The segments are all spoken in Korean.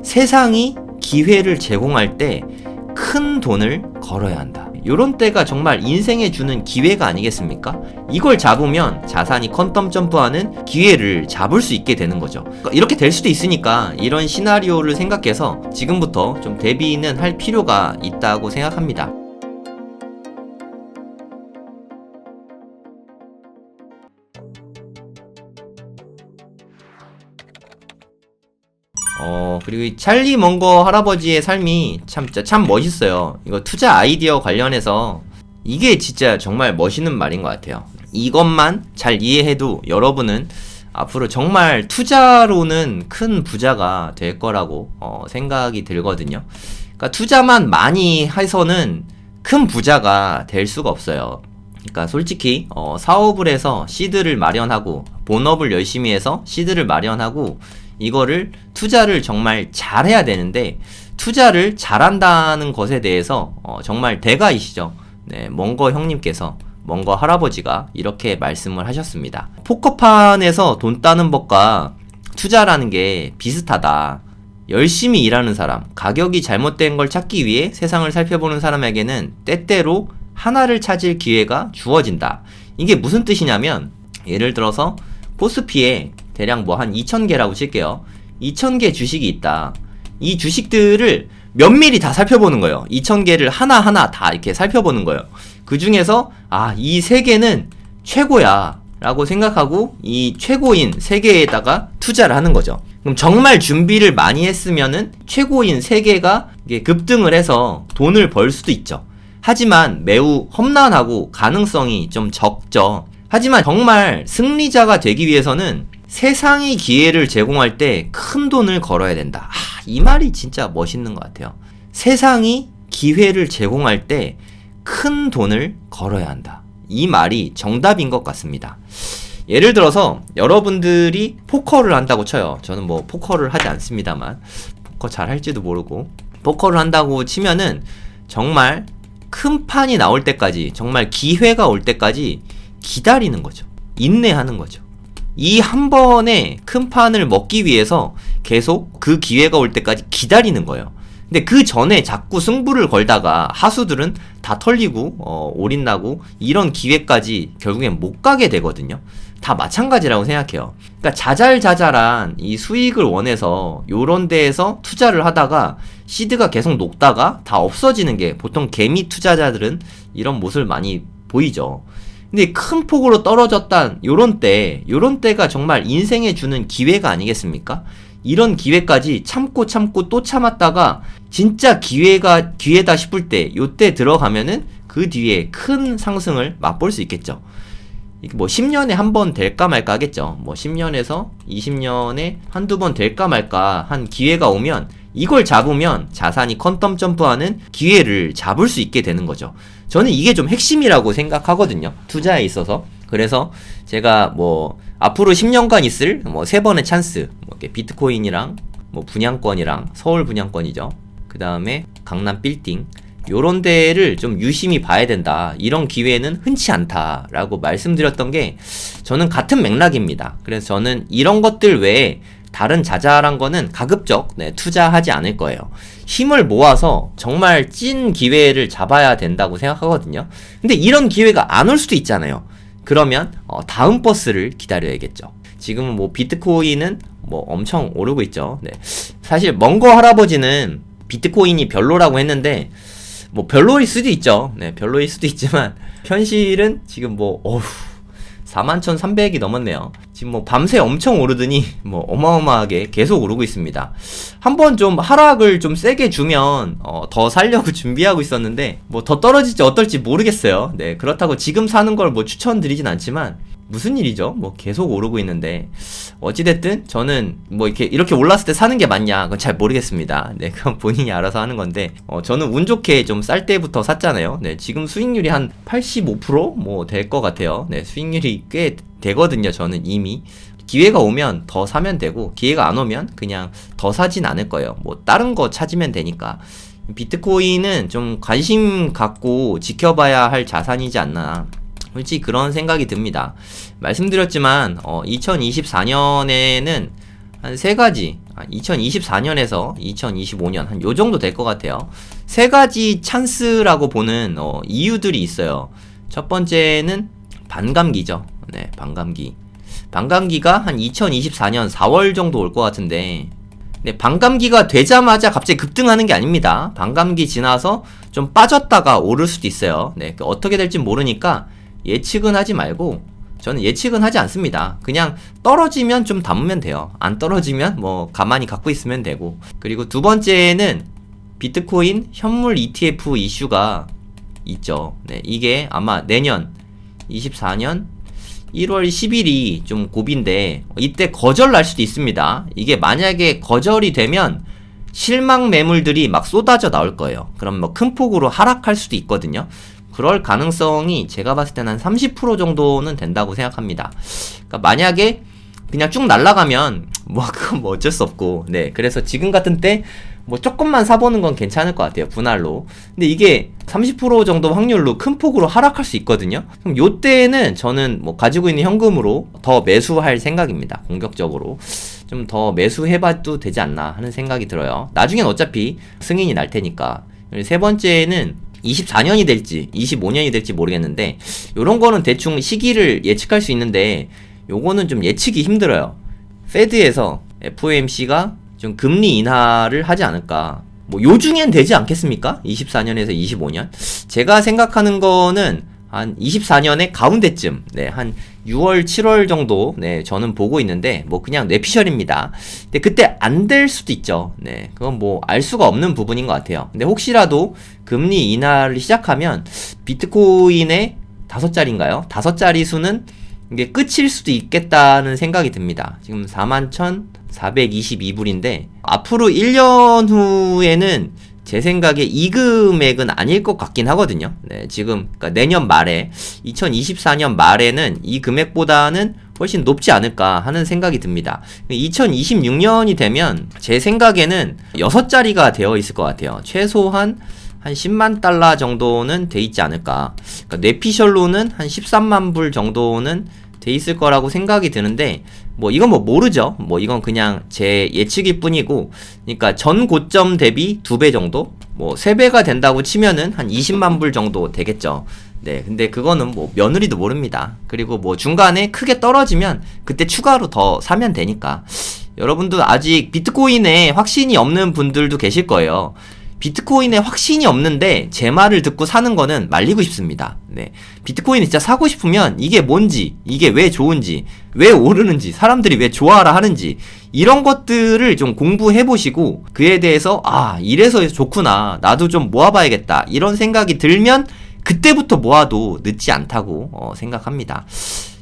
세상이 기회를 제공할 때 큰 돈을 걸어야 한다. 요런 때가 정말 인생에 주는 기회가 아니겠습니까? 이걸 잡으면 자산이 퀀텀 점프하는 기회를 잡을 수 있게 되는 거죠. 이렇게 될 수도 있으니까 이런 시나리오를 생각해서 지금부터 좀 대비는 할 필요가 있다고 생각합니다. 그리고 이 찰리 먼거 할아버지의 삶이 참 멋있어요. 이거 투자 아이디어 관련해서 이게 진짜 정말 멋있는 말인 것 같아요. 이것만 잘 이해해도 여러분은 앞으로 정말 투자로는 큰 부자가 될 거라고 생각이 들거든요. 그러니까 투자만 많이 해서는 큰 부자가 될 수가 없어요. 그러니까 솔직히 사업을 해서 시드를 마련하고 본업을 열심히 해서 시드를 마련하고 이거를 투자를 정말 잘해야 되는데 투자를 잘한다는 것에 대해서 정말 대가이시죠. 네, 먼거 형님께서 먼거 할아버지가 이렇게 말씀을 하셨습니다. 포커판에서 돈 따는 법과 투자라는 게 비슷하다. 열심히 일하는 사람, 가격이 잘못된 걸 찾기 위해 세상을 살펴보는 사람에게는 때때로 하나를 찾을 기회가 주어진다. 이게 무슨 뜻이냐면 예를 들어서 코스피에 대략 뭐 한 2,000개라고 칠게요. 2,000개 주식이 있다. 이 주식들을 면밀히 다 살펴보는 거예요. 2,000개를 하나하나 다 이렇게 살펴보는 거예요. 그 중에서 이 3개는 최고야 라고 생각하고 이 최고인 3개에다가 투자를 하는 거죠. 그럼 정말 준비를 많이 했으면은 최고인 3개가 급등을 해서 돈을 벌 수도 있죠. 하지만 매우 험난하고 가능성이 좀 적죠. 하지만 정말 승리자가 되기 위해서는 세상이 기회를 제공할 때 큰 돈을 걸어야 된다. 이 말이 진짜 멋있는 것 같아요. 세상이 기회를 제공할 때 큰 돈을 걸어야 한다. 이 말이 정답인 것 같습니다. 예를 들어서 여러분들이 포커를 한다고 쳐요. 저는 뭐 포커를 하지 않습니다만 포커 잘 할지도 모르고 포커를 한다고 치면은 정말 큰 판이 나올 때까지 정말 기회가 올 때까지 기다리는 거죠. 인내하는 거죠. 이 한 번에 큰 판을 먹기 위해서 계속 그 기회가 올 때까지 기다리는 거예요. 근데 그 전에 자꾸 승부를 걸다가 하수들은 다 털리고 올인나고 이런 기회까지 결국엔 못 가게 되거든요. 다 마찬가지라고 생각해요. 그러니까 자잘자잘한 이 수익을 원해서 요런 데에서 투자를 하다가 시드가 계속 녹다가 다 없어지는 게 보통 개미 투자자들은 이런 모습을 많이 보이죠. 근데 큰 폭으로 떨어졌단 요런 때가 정말 인생에 주는 기회가 아니겠습니까? 이런 기회까지 참고 또 참았다가 진짜 기회다 싶을 때 요때 들어가면은 그 뒤에 큰 상승을 맛볼 수 있겠죠. 이게 뭐 10년에 한 번 될까 말까 하겠죠. 뭐 10년에서 20년에 한두 번 될까 말까 한 기회가 오면 이걸 잡으면 자산이 퀀텀 점프하는 기회를 잡을 수 있게 되는 거죠. 저는 이게 좀 핵심이라고 생각하거든요. 투자에 있어서. 그래서 제가 뭐 앞으로 10년간 있을 뭐 3번의 찬스, 뭐 비트코인이랑 뭐 분양권이랑 서울 분양권이죠. 그 다음에 강남 빌딩 요런 데를 좀 유심히 봐야 된다. 이런 기회는 흔치 않다라고 말씀드렸던 게 저는 같은 맥락입니다. 그래서 저는 이런 것들 외에 다른 자잘한 거는 가급적 투자하지 않을 거예요. 힘을 모아서 정말 찐 기회를 잡아야 된다고 생각하거든요. 근데 이런 기회가 안 올 수도 있잖아요. 그러면 다음 버스를 기다려야겠죠. 지금은 뭐 비트코인은 뭐 엄청 오르고 있죠. 네. 사실 먼거 할아버지는 비트코인이 별로라고 했는데 뭐 별로일 수도 있죠. 네, 별로일 수도 있지만 현실은 지금 뭐 41,300이 넘었네요. 지금 뭐 밤새 엄청 오르더니 뭐 어마어마하게 계속 오르고 있습니다. 한번 좀 하락을 좀 세게 주면 더 살려고 준비하고 있었는데 뭐 더 떨어질지 어떨지 모르겠어요. 네, 그렇다고 지금 사는 걸 뭐 추천드리진 않지만 무슨 일이죠? 뭐 계속 오르고 있는데 어찌됐든 저는 뭐 이렇게 올랐을 때 사는 게 맞냐 그건 잘 모르겠습니다. 네, 그건 본인이 알아서 하는 건데 저는 운 좋게 좀 쌀 때부터 샀잖아요. 네, 지금 수익률이 한 85% 뭐 될 것 같아요. 네, 수익률이 꽤 되거든요. 저는 이미 기회가 오면 더 사면 되고 기회가 안 오면 그냥 더 사진 않을 거예요. 뭐 다른 거 찾으면 되니까. 비트코인은 좀 관심 갖고 지켜봐야 할 자산이지 않나. 솔직히 그런 생각이 듭니다. 말씀드렸지만 2024년에는 한 3가지 2024년에서 2025년 한 요 정도 될 것 같아요. 세 가지 찬스라고 보는 이유들이 있어요. 첫 번째는 반감기죠. 네, 반감기. 반감기가 한 2024년 4월 정도 올 것 같은데, 네, 반감기가 되자마자 갑자기 급등하는 게 아닙니다. 반감기 지나서 좀 빠졌다가 오를 수도 있어요. 네, 어떻게 될지 모르니까 예측은 하지 말고, 저는 예측은 하지 않습니다. 그냥 떨어지면 좀 담으면 돼요. 안 떨어지면 뭐 가만히 갖고 있으면 되고. 그리고 두 번째는 비트코인 현물 ETF 이슈가 있죠. 네, 이게 아마 내년 24년 1월 10일이 좀 고비인데 이때 거절 날 수도 있습니다. 이게 만약에 거절이 되면 실망 매물들이 막 쏟아져 나올 거예요. 그럼 뭐 큰 폭으로 하락할 수도 있거든요. 그럴 가능성이 제가 봤을 때는 한 30% 정도는 된다고 생각합니다. 그러니까 만약에 그냥 쭉 날아가면 뭐 그건 뭐 어쩔 수 없고, 네, 그래서 지금 같은 때 뭐 조금만 사보는 건 괜찮을 것 같아요, 분할로. 근데 이게 30% 정도 확률로 큰 폭으로 하락할 수 있거든요. 그럼 요때는 저는 뭐 가지고 있는 현금으로 더 매수할 생각입니다. 공격적으로 좀 더 매수해봐도 되지 않나 하는 생각이 들어요. 나중엔 어차피 승인이 날 테니까. 세 번째는 24년이 될지 25년이 될지 모르겠는데, 요런 거는 대충 시기를 예측할 수 있는데 요거는 좀 예측이 힘들어요. 페드에서 FOMC가 좀 금리 인하를 하지 않을까. 뭐 요중엔 되지 않겠습니까? 24년에서 25년. 제가 생각하는 거는 한 24년의 가운데쯤, 네, 한 6월, 7월 정도, 네, 저는 보고 있는데, 뭐 그냥 뇌피셜입니다. 근데 그때 안 될 수도 있죠. 네, 그건 뭐 알 수가 없는 부분인 것 같아요. 근데 혹시라도 금리 인하를 시작하면 비트코인의 5자리인가요? 5자리 수는 이게 끝일 수도 있겠다는 생각이 듭니다. 지금 41,422불인데 앞으로 1년 후에는 제 생각에 이 금액은 아닐 것 같긴 하거든요. 네, 지금 그러니까 내년 말에 2024년 말에는 이 금액보다는 훨씬 높지 않을까 하는 생각이 듭니다. 2026년이 되면 제 생각에는 6자리가 되어 있을 것 같아요. 최소한 한 10만 달러 정도는 돼 있지 않을까. 그러니까 뇌피셜로는 한 13만 불 정도는 돼 있을 거라고 생각이 드는데, 뭐 이건 뭐 모르죠. 뭐 이건 그냥 제 예측일 뿐이고, 그러니까 전 고점 대비 2배 정도? 뭐 3배가 된다고 치면은 한 20만 불 정도 되겠죠. 네, 근데 그거는 뭐 며느리도 모릅니다. 그리고 뭐 중간에 크게 떨어지면 그때 추가로 더 사면 되니까. 여러분도 아직 비트코인에 확신이 없는 분들도 계실 거예요. 비트코인에 확신이 없는데 제 말을 듣고 사는 거는 말리고 싶습니다. 네, 비트코인 진짜 사고 싶으면 이게 뭔지, 이게 왜 좋은지, 왜 오르는지, 사람들이 왜 좋아하라 하는지 이런 것들을 좀 공부해 보시고 그에 대해서 이래서 좋구나, 나도 좀 모아봐야겠다 이런 생각이 들면 그때부터 모아도 늦지 않다고 생각합니다.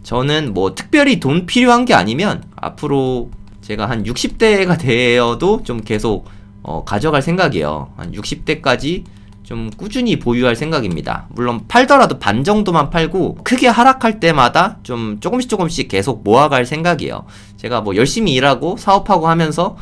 저는 뭐 특별히 돈 필요한 게 아니면 앞으로 제가 한 60대가 되어도 좀 계속 가져갈 생각이에요. 한 60대까지 좀 꾸준히 보유할 생각입니다. 물론 팔더라도 반 정도만 팔고 크게 하락할 때마다 좀 조금씩 계속 모아갈 생각이에요. 제가 뭐 열심히 일하고 사업하고 하면서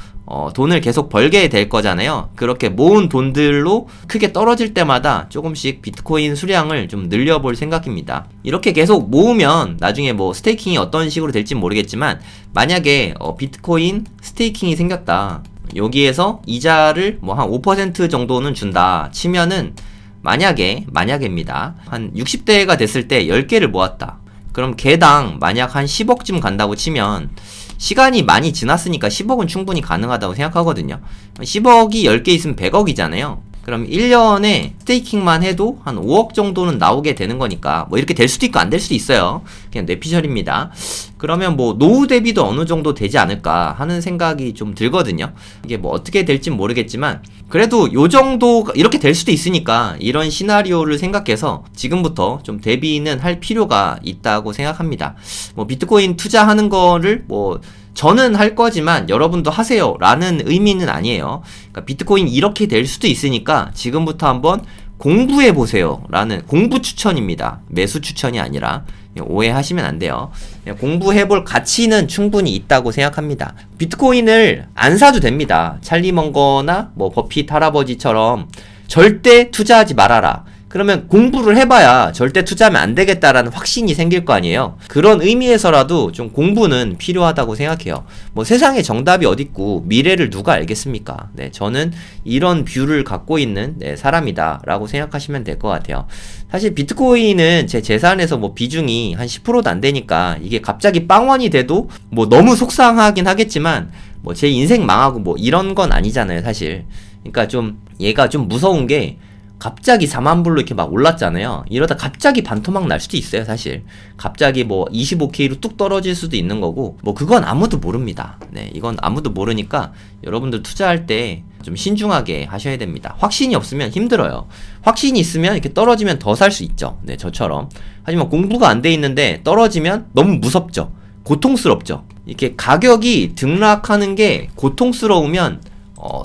돈을 계속 벌게 될 거잖아요. 그렇게 모은 돈들로 크게 떨어질 때마다 조금씩 비트코인 수량을 좀 늘려볼 생각입니다. 이렇게 계속 모으면 나중에 뭐 스테이킹이 어떤 식으로 될지 모르겠지만, 만약에 비트코인 스테이킹이 생겼다, 여기에서 이자를 뭐 한 5% 정도는 준다 치면은, 만약에입니다. 한 60대가 됐을 때 10개를 모았다. 그럼 개당 만약 한 10억쯤 간다고 치면, 시간이 많이 지났으니까 10억은 충분히 가능하다고 생각하거든요. 10억이 10개 있으면 100억이잖아요. 그럼 1년에 스테이킹만 해도 한 5억 정도는 나오게 되는 거니까, 뭐 이렇게 될 수도 있고 안 될 수도 있어요. 그냥 뇌피셜입니다. 그러면 뭐 노후 대비도 어느 정도 되지 않을까 하는 생각이 좀 들거든요. 이게 뭐 어떻게 될진 모르겠지만 그래도 요 정도 이렇게 될 수도 있으니까 이런 시나리오를 생각해서 지금부터 좀 대비는 할 필요가 있다고 생각합니다. 뭐 비트코인 투자하는 거를 뭐 저는 할 거지만 여러분도 하세요 라는 의미는 아니에요. 그러니까 비트코인 이렇게 될 수도 있으니까 지금부터 한번 공부해 보세요 라는 공부 추천입니다. 매수 추천이 아니라. 오해하시면 안 돼요. 공부해 볼 가치는 충분히 있다고 생각합니다. 비트코인을 안 사도 됩니다. 찰리 먼거나 뭐 버핏 할아버지처럼 절대 투자하지 말아라, 그러면 공부를 해봐야 절대 투자하면 안 되겠다라는 확신이 생길 거 아니에요. 그런 의미에서라도 좀 공부는 필요하다고 생각해요. 뭐 세상에 정답이 어딨고 미래를 누가 알겠습니까? 네, 저는 이런 뷰를 갖고 있는 사람이다 라고 생각하시면 될 것 같아요. 사실 비트코인은 제 재산에서 뭐 비중이 한 10%도 안 되니까 이게 갑자기 빵원이 돼도 뭐 너무 속상하긴 하겠지만 뭐 제 인생 망하고 뭐 이런 건 아니잖아요, 사실. 그러니까 좀 얘가 좀 무서운 게 갑자기 4만 불로 이렇게 막 올랐잖아요. 이러다 갑자기 반토막 날 수도 있어요, 사실. 갑자기 뭐 25K로 뚝 떨어질 수도 있는 거고, 뭐 그건 아무도 모릅니다. 네, 이건 아무도 모르니까 여러분들 투자할 때 좀 신중하게 하셔야 됩니다. 확신이 없으면 힘들어요. 확신이 있으면 이렇게 떨어지면 더 살 수 있죠. 네, 저처럼. 하지만 공부가 안 돼 있는데 떨어지면 너무 무섭죠. 고통스럽죠. 이렇게 가격이 등락하는 게 고통스러우면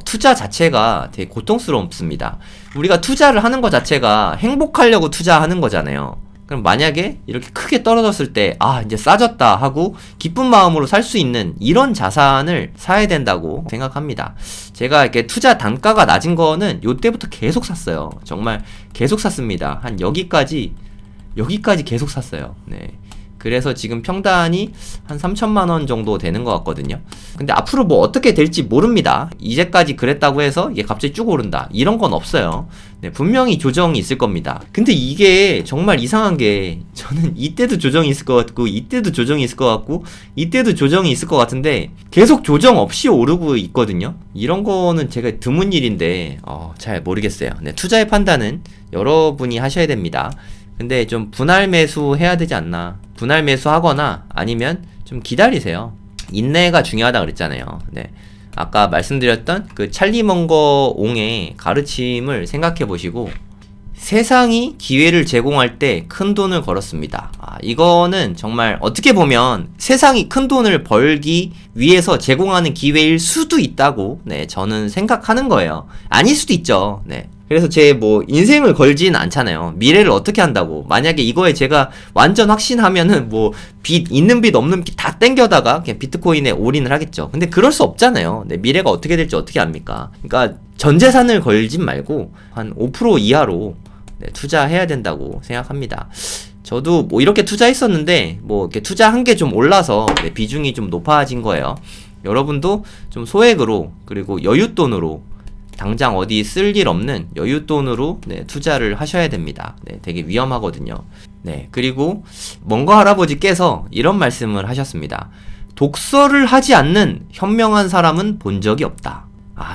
투자 자체가 되게 고통스럽습니다. 우리가 투자를 하는 것 자체가 행복하려고 투자하는 거잖아요. 그럼 만약에 이렇게 크게 떨어졌을 때 이제 싸졌다 하고 기쁜 마음으로 살 수 있는 이런 자산을 사야 된다고 생각합니다. 제가 이렇게 투자 단가가 낮은 거는 요때부터 계속 샀어요. 정말 계속 샀습니다. 한 여기까지 계속 샀어요. 네. 그래서 지금 평단이 한 3천만 원 정도 되는 것 같거든요. 근데 앞으로 뭐 어떻게 될지 모릅니다. 이제까지 그랬다고 해서 이게 갑자기 쭉 오른다, 이런 건 없어요. 네, 분명히 조정이 있을 겁니다. 근데 이게 정말 이상한 게 저는 이때도 조정이 있을 것 같고 이때도 조정이 있을 것 같고 이때도 조정이 있을 것 같은데 계속 조정 없이 오르고 있거든요. 이런 거는 제가 드문 일인데 잘 모르겠어요. 네, 투자의 판단은 여러분이 하셔야 됩니다. 근데 좀 분할 매수 해야 되지 않나. 분할 매수 하거나 아니면 좀 기다리세요. 인내가 중요하다 그랬잖아요. 네. 아까 말씀드렸던 그 찰리 먼거 옹의 가르침을 생각해 보시고, 세상이 기회를 제공할 때 큰 돈을 걸었습니다. 이거는 정말 어떻게 보면 세상이 큰 돈을 벌기 위해서 제공하는 기회일 수도 있다고 저는 생각하는 거예요. 아닐 수도 있죠. 네. 그래서 제 뭐 인생을 걸지는 않잖아요. 미래를 어떻게 한다고. 만약에 이거에 제가 완전 확신하면은 뭐 빚 있는 빚 없는 빚 다 땡겨다가 그냥 비트코인에 올인을 하겠죠. 근데 그럴 수 없잖아요. 네, 미래가 어떻게 될지 어떻게 압니까? 그러니까 전 재산을 걸진 말고 한 5% 이하로 투자해야 된다고 생각합니다. 저도 뭐 이렇게 투자했었는데 뭐 이렇게 투자한 게 좀 올라서 비중이 좀 높아진 거예요. 여러분도 좀 소액으로 그리고 여윳돈으로 당장 어디 쓸 일 없는 여윳돈으로 투자를 하셔야 됩니다. 되게 위험하거든요. 그리고 먼거 할아버지께서 이런 말씀을 하셨습니다. 독서를 하지 않는 현명한 사람은 본 적이 없다.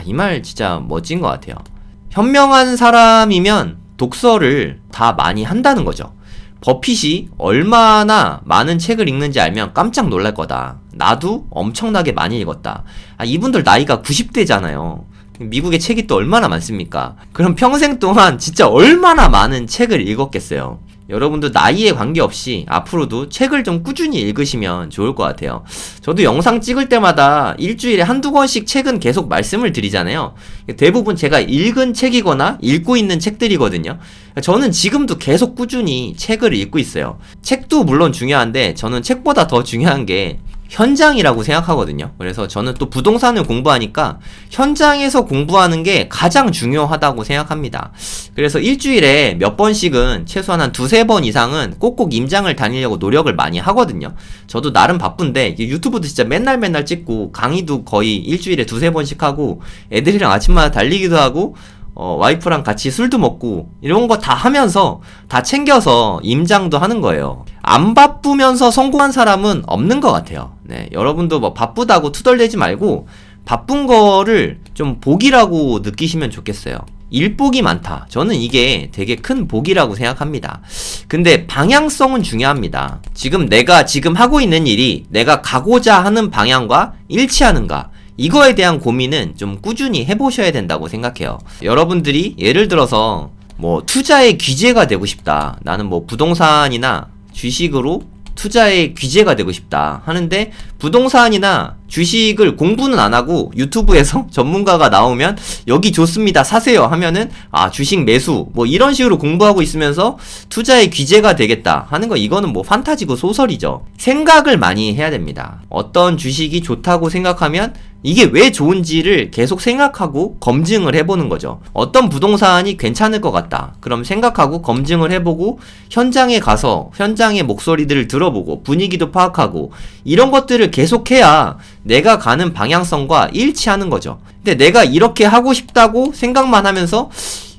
이 말 진짜 멋진 것 같아요. 현명한 사람이면 독서를 다 많이 한다는 거죠. 버핏이 얼마나 많은 책을 읽는지 알면 깜짝 놀랄 거다. 나도 엄청나게 많이 읽었다. 이분들 나이가 90대잖아요. 미국의 책이 또 얼마나 많습니까? 그럼 평생 동안 진짜 얼마나 많은 책을 읽었겠어요. 여러분도 나이에 관계없이 앞으로도 책을 좀 꾸준히 읽으시면 좋을 것 같아요. 저도 영상 찍을 때마다 일주일에 한두 권씩 책은 계속 말씀을 드리잖아요. 대부분 제가 읽은 책이거나 읽고 있는 책들이거든요. 저는 지금도 계속 꾸준히 책을 읽고 있어요. 책도 물론 중요한데 저는 책보다 더 중요한 게 현장이라고 생각하거든요. 그래서 저는 또 부동산을 공부하니까 현장에서 공부하는 게 가장 중요하다고 생각합니다. 그래서 일주일에 몇 번씩은 최소한 한 두세 번 이상은 꼭꼭 임장을 다니려고 노력을 많이 하거든요. 저도 나름 바쁜데 유튜브도 진짜 맨날 찍고 강의도 거의 일주일에 두세 번씩 하고 애들이랑 아침마다 달리기도 하고 와이프랑 같이 술도 먹고 이런 거 다 하면서 다 챙겨서 임장도 하는 거예요. 안 바쁘면서 성공한 사람은 없는 것 같아요. 여러분도 뭐 바쁘다고 투덜대지 말고 바쁜 거를 좀 복이라고 느끼시면 좋겠어요. 일복이 많다. 저는 이게 되게 큰 복이라고 생각합니다. 근데 방향성은 중요합니다. 내가 지금 하고 있는 일이 내가 가고자 하는 방향과 일치하는가? 이거에 대한 고민은 좀 꾸준히 해보셔야 된다고 생각해요. 여러분들이 예를 들어서 뭐 투자의 귀재가 되고 싶다. 나는 뭐 부동산이나 주식으로 투자의 귀재가 되고 싶다 하는데 부동산이나 주식을 공부는 안 하고 유튜브에서 전문가가 나오면 여기 좋습니다 사세요 하면은 아 주식 매수 뭐 이런 식으로 공부하고 있으면서 투자의 귀재가 되겠다 하는 거, 이거는 뭐 판타지고 소설이죠. 생각을 많이 해야 됩니다. 어떤 주식이 좋다고 생각하면 이게 왜 좋은지를 계속 생각하고 검증을 해보는 거죠. 어떤 부동산이 괜찮을 것 같다. 그럼 생각하고 검증을 해보고 현장에 가서 현장의 목소리들을 들어보고 분위기도 파악하고 이런 것들을 계속해야 내가 가는 방향성과 일치하는 거죠. 근데 내가 이렇게 하고 싶다고 생각만 하면서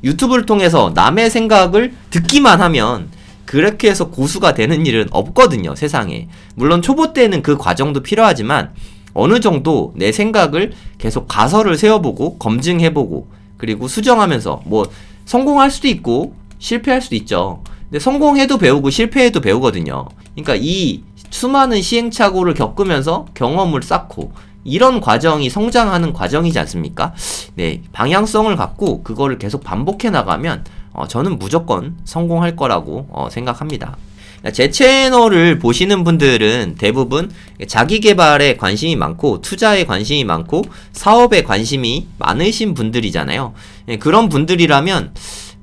유튜브를 통해서 남의 생각을 듣기만 하면 그렇게 해서 고수가 되는 일은 없거든요, 세상에. 물론 초보 때는 그 과정도 필요하지만 어느 정도 내 생각을 계속 가설을 세워보고 검증해보고 그리고 수정하면서 뭐 성공할 수도 있고 실패할 수도 있죠. 근데 성공해도 배우고 실패해도 배우거든요. 그러니까 이 수많은 시행착오를 겪으면서 경험을 쌓고 이런 과정이 성장하는 과정이지 않습니까? 네, 방향성을 갖고 그거를 계속 반복해 나가면 저는 무조건 성공할 거라고 생각합니다. 제 채널을 보시는 분들은 대부분 자기 개발에 관심이 많고 투자에 관심이 많고 사업에 관심이 많으신 분들이잖아요. 그런 분들이라면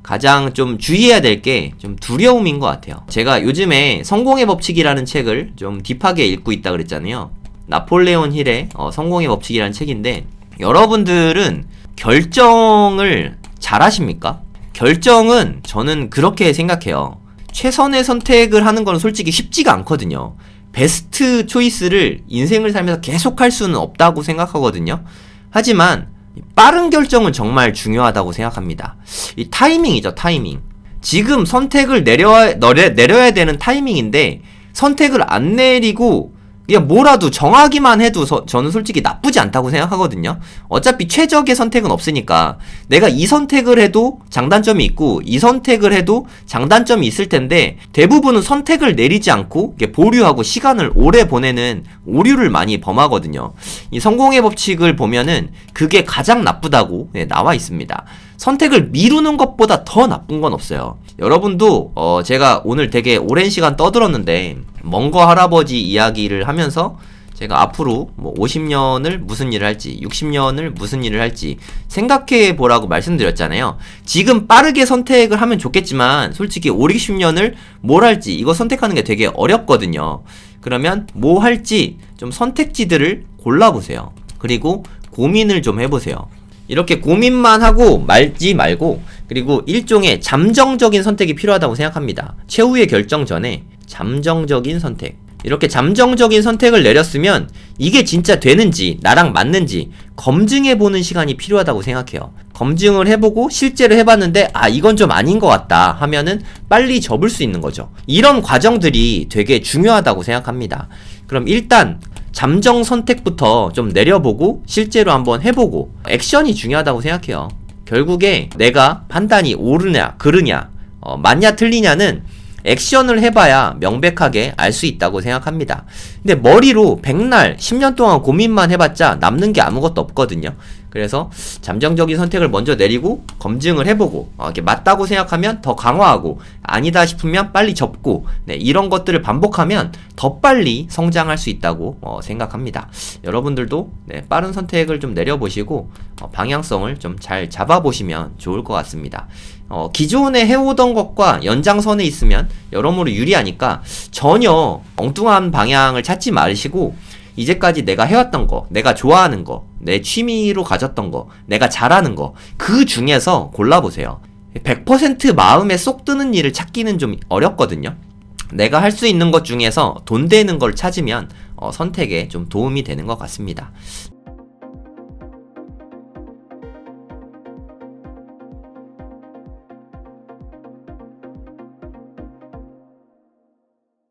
가장 좀 주의해야 될 게 좀 두려움인 것 같아요. 제가 요즘에 성공의 법칙이라는 책을 좀 딥하게 읽고 있다 그랬잖아요. 나폴레온 힐의 성공의 법칙이라는 책인데, 여러분들은 결정을 잘 하십니까? 결정은 저는 그렇게 생각해요. 최선의 선택을 하는 건 솔직히 쉽지가 않거든요. 베스트 초이스를 인생을 살면서 계속 할 수는 없다고 생각하거든요. 하지만 빠른 결정은 정말 중요하다고 생각합니다. 이 타이밍이죠, 타이밍. 지금 선택을 내려야 되는 타이밍인데 선택을 안 내리고 그냥 뭐라도 정하기만 해도 저는 솔직히 나쁘지 않다고 생각하거든요. 어차피 최적의 선택은 없으니까 내가 이 선택을 해도 장단점이 있고 이 선택을 해도 장단점이 있을 텐데 대부분은 선택을 내리지 않고 보류하고 시간을 오래 보내는 오류를 많이 범하거든요. 이 성공의 법칙을 보면은 그게 가장 나쁘다고 나와 있습니다. 선택을 미루는 것보다 더 나쁜 건 없어요. 여러분도 제가 오늘 되게 오랜 시간 떠들었는데 먼거 할아버지 이야기를 하면서 제가 앞으로 뭐 50년을 무슨 일을 할지 60년을 무슨 일을 할지 생각해 보라고 말씀드렸잖아요. 지금 빠르게 선택을 하면 좋겠지만 솔직히 5, 60년을 뭘 할지 이거 선택하는 게 되게 어렵거든요. 그러면 뭐 할지 좀 선택지들을 골라보세요. 그리고 고민을 좀 해보세요. 이렇게 고민만 하고 말지 말고 그리고 일종의 잠정적인 선택이 필요하다고 생각합니다. 최후의 결정 전에 잠정적인 선택. 이렇게 잠정적인 선택을 내렸으면 이게 진짜 되는지 나랑 맞는지 검증해보는 시간이 필요하다고 생각해요. 검증을 해보고 실제로 해봤는데 아 이건 좀 아닌 것 같다 하면은 빨리 접을 수 있는 거죠. 이런 과정들이 되게 중요하다고 생각합니다. 그럼 일단 잠정 선택부터 좀 내려보고 실제로 한번 해보고 액션이 중요하다고 생각해요. 결국에 내가 판단이 옳으냐 그르냐 맞냐 틀리냐는 액션을 해봐야 명백하게 알 수 있다고 생각합니다. 근데 머리로 백날 10년 동안 고민만 해봤자 남는 게 아무것도 없거든요. 그래서 잠정적인 선택을 먼저 내리고 검증을 해보고 이게 맞다고 생각하면 더 강화하고 아니다 싶으면 빨리 접고 이런 것들을 반복하면 더 빨리 성장할 수 있다고 생각합니다. 여러분들도 빠른 선택을 좀 내려보시고 방향성을 좀 잘 잡아보시면 좋을 것 같습니다. 기존에 해오던 것과 연장선에 있으면 여러모로 유리하니까 전혀 엉뚱한 방향을 찾지 마시고 이제까지 내가 해왔던 거, 내가 좋아하는 거, 내 취미로 가졌던 거, 내가 잘하는 거, 그 중에서 골라보세요. 100% 마음에 쏙 드는 일을 찾기는 좀 어렵거든요. 내가 할 수 있는 것 중에서 돈 되는 걸 찾으면 선택에 좀 도움이 되는 것 같습니다.